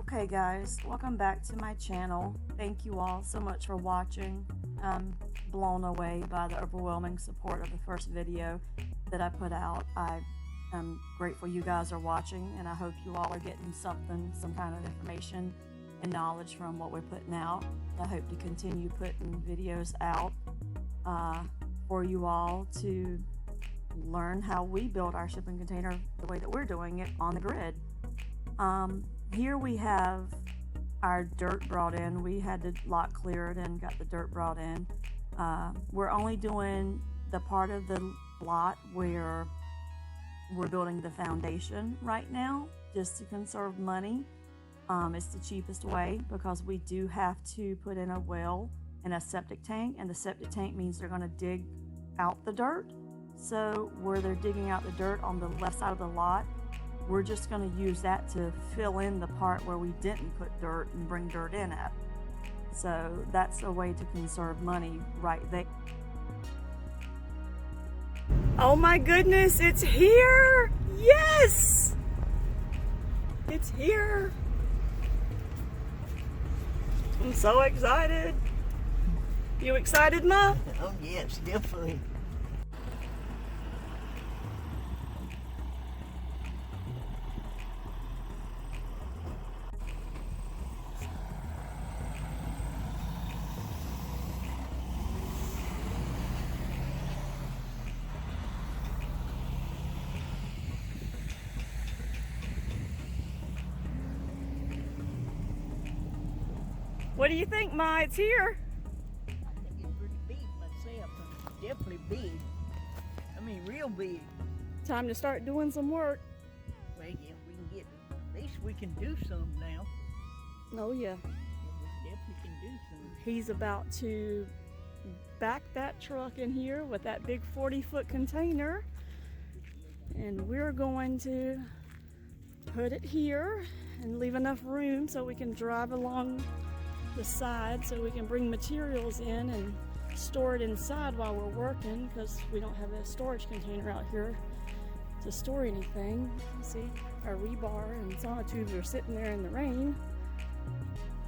Okay guys, welcome back to my channel. Thank you all so much for watching. I'm blown away by the overwhelming support of the first video that I put out. I am grateful you guys are watching, and I hope you all are getting something, some kind of information and knowledge from what we're putting out. I hope to continue putting videos out for you all to learn how we build our shipping container the way that we're doing it on the grid. Here we have our dirt brought in. We had the lot cleared and got the dirt brought in. We're only doing the part of the lot where we're building the foundation right now, just to conserve money. It's the cheapest way because we do have to put in a well and a septic tank, and the septic tank means they're going to dig out the dirt. So where they're digging out the dirt on the left side of the lot, we're just going to use that to fill in the part where we didn't put dirt and bring dirt in at. So that's a way to conserve money right there. Oh my goodness, it's here! Yes! It's here! I'm so excited. You excited, Ma? Oh yes, definitely. What do you think, Ma? It's here. I think it's pretty big myself. Definitely big. I mean, real big. Time to start doing some work. Well, yeah, we can get, at least we can do some now. Oh yeah. Yeah, we definitely can do some. He's about to back that truck in here with that big 40-foot container, and we're going to put it here and leave enough room so we can drive along the side so we can bring materials in and store it inside while we're working, because we don't have a storage container out here to store anything. You see, our rebar and sonotubes are sitting there in the rain.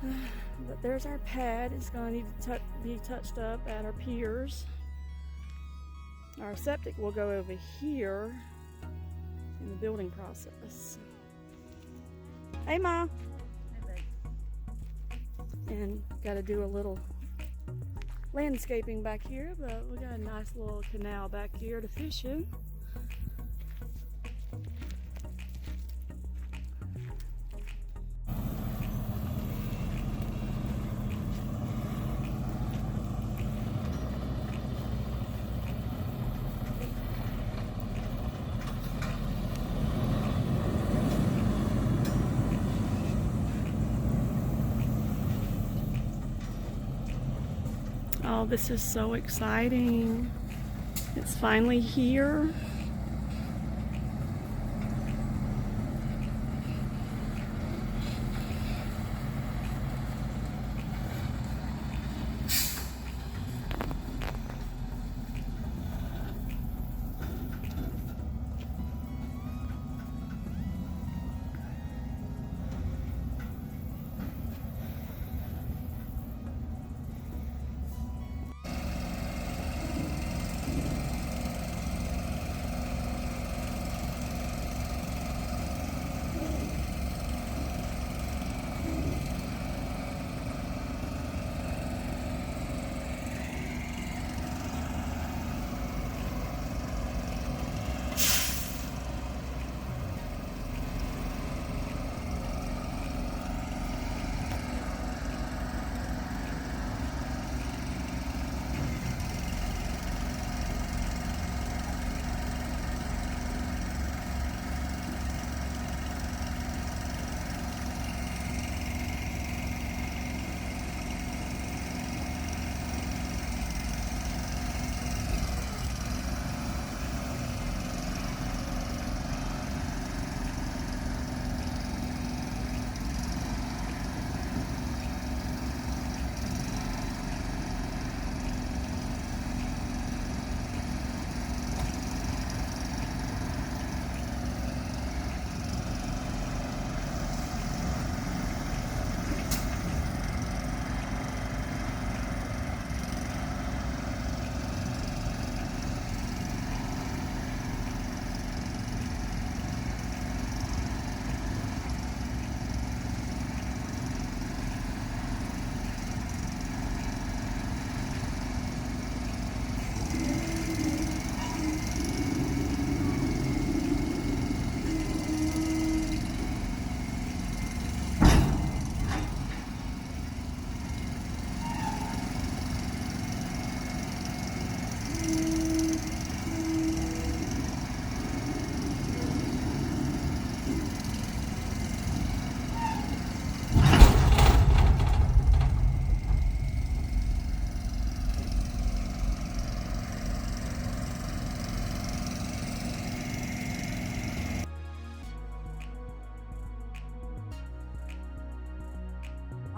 But there's our pad. It's going to need to be touched up at our piers. Our septic will go over here in the building process. Hey, Ma. And got to do a little landscaping back here, but we got a nice little canal back here to fish in. Oh, this is so exciting. It's finally here.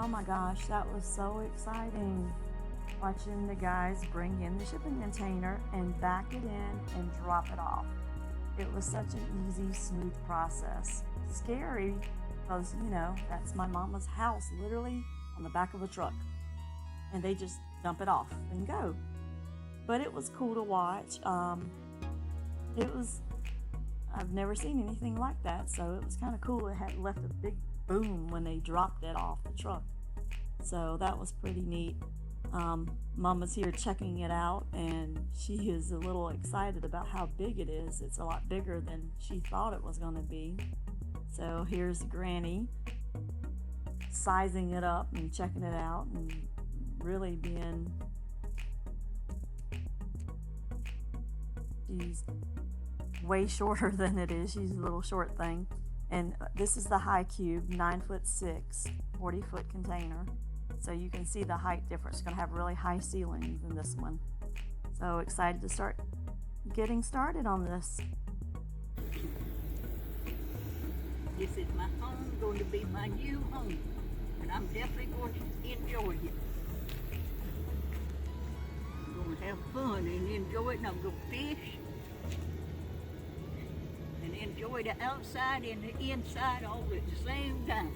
Oh my gosh, that was so exciting. Watching the guys bring in the shipping container and back it in and drop it off. It was such an easy, smooth process. Scary because, that's my mama's house, literally on the back of a truck. And they just dump it off and go. But it was cool to watch. I've never seen anything like that, so it was kind of cool. It had left a big boom when they dropped it off the truck. So that was pretty neat. Mama's here checking it out, and she is a little excited about how big it is. It's a lot bigger than she thought it was going to be. So here's Granny sizing it up and checking it out and really she's way shorter than it is. She's a little short thing. And this is the high cube, 9'6", 40-foot container. So you can see the height difference. It's going to have really high ceilings in this one. So excited to start getting started on this. This is my home, going to be my new home. And I'm definitely going to enjoy it. I'm going to have fun and enjoy it, and I'm going to fish. And enjoy the outside and the inside all at the same time.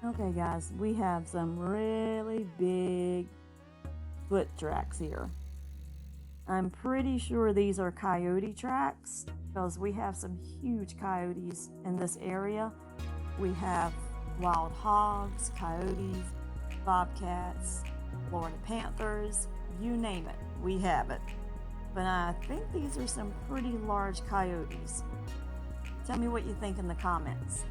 Okay guys, we have some really big foot tracks here. I'm pretty sure these are coyote tracks because we have some huge coyotes in this area. We have wild hogs, coyotes, bobcats, Florida panthers, you name it, we have it. But I think these are some pretty large coyotes. Tell me what you think in the comments.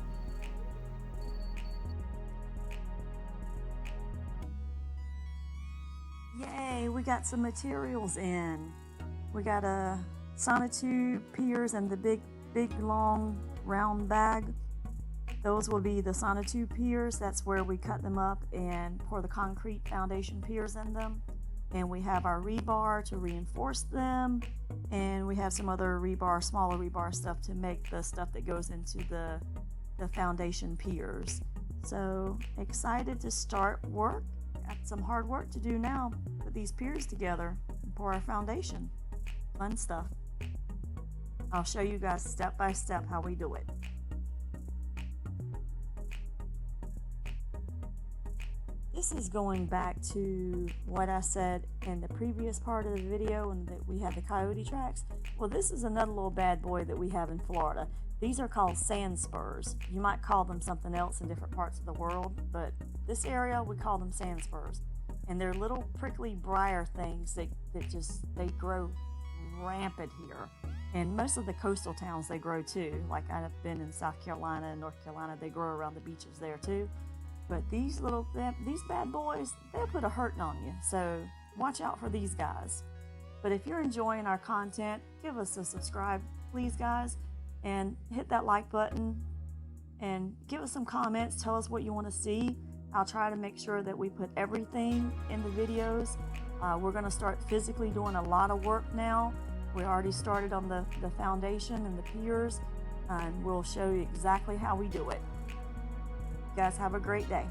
Yay, we got some materials in. We got a sonotube piers and the big long round bag. Those will be the sonotube piers. That's where we cut them up and pour the concrete foundation piers in them. And we have our rebar to reinforce them. And we have some other rebar, smaller rebar stuff to make the stuff that goes into the foundation piers. So excited to start work. Got some hard work to do now. Put these piers together and pour our foundation. Fun stuff. I'll show you guys step by step how we do it. This is going back to what I said in the previous part of the video, and that we have the coyote tracks. Well, this is another little bad boy that we have in Florida. These are called sand spurs. You might call them something else in different parts of the world, but this area we call them sand spurs. And they're little prickly briar things that they grow rampant here. And most of the coastal towns, they grow too. Like I've been in South Carolina and North Carolina, they grow around the beaches there too. But these bad boys, they'll put a hurting on you. So watch out for these guys. But if you're enjoying our content, give us a subscribe, please, guys, and hit that like button and give us some comments. Tell us what you want to see. I'll try to make sure that we put everything in the videos. We're going to start physically doing a lot of work now. We already started on the foundation and the piers, and we'll show you exactly how we do it. You guys have a great day.